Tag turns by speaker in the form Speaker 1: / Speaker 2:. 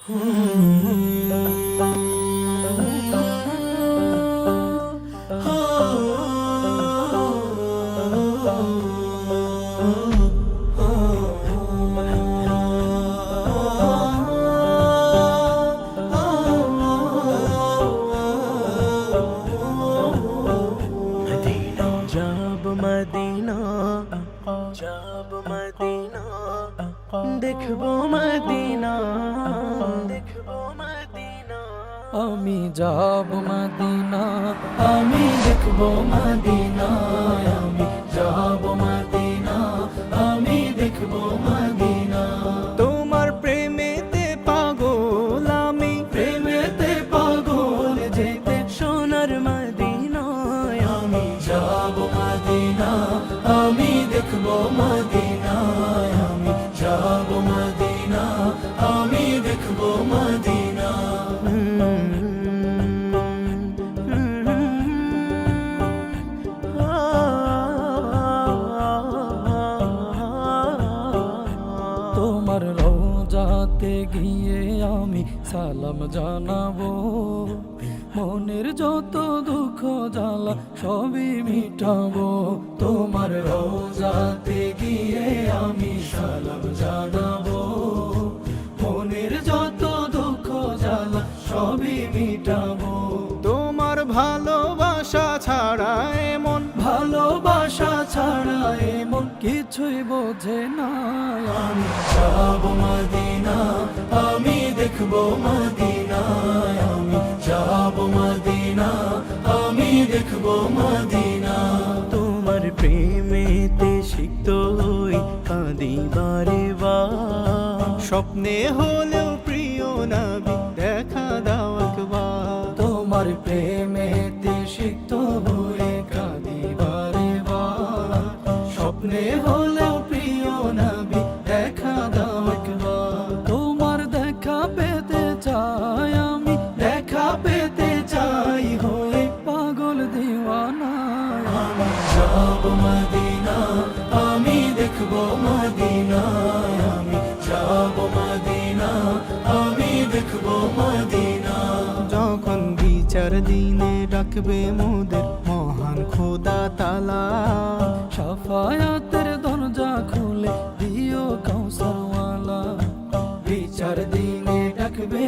Speaker 1: Medina যাব Medina দেখবো Medina দেখবো মদিনা
Speaker 2: আমি যাব মদিনা, আমি দেখব মদিনা, আমি যাব মদিনা, আমি দেখব মদিনা।
Speaker 1: তোমার প্রেমেতে পাগল আমি,
Speaker 2: প্রেমেতে পাগল যেতে
Speaker 1: সোনার মদিনায়
Speaker 2: আমি যাব মদিনা, আমি দেখব মদিনা, আমি যাব মদিনা, আমি দেখব মদিনা। তোমার রওজাতে গিয়ে আমি সালাম জানাবো, মনের যত দুঃখ জ্বালা সবই মিটাবো। তোমার রওজাতে গিয়ে আমি সালাম জানাবো, মনের যত দুঃখ জ্বালা সবই মিটাবো।
Speaker 1: তোমার ভালোবাসা ছাড়া এমন,
Speaker 2: ভালোবাসা ছাড়া এমন কিছুই বোঝে না। আমি যাব মদিনা, আমি দেখব মদিনা, আমি যাব মদিনা, আমি দেখব মদিনা।
Speaker 1: তোমার প্রেমেতে সিক্ত হই কাঁদি বারে বার, স্বপ্নে হলেও প্রিয় নবী দেখা দাও একবার।
Speaker 2: তোমার প্রেমেতে সিক্ত হয়ে কাঁদি বারে বার, স্বপ্নে হলেও প্রিয় নবী দেখা দাও একবার। তোমার দেখা পেতে চাই আমি, দেখা পেতে চাই হয়ে পাগল দিওয়ানা। আমি যাব মদিনা, আমি দেখব মদিনা, আমি যাব মদিনা, আমি দেখব মদিনা।
Speaker 1: যখন বিচার দিনে ডাকবে মোদের মহান খোদা তালা,
Speaker 2: শাফায়াতের দরজা খুলে দিও কাউসারওয়ালা। বিচার দিনে ডাকবে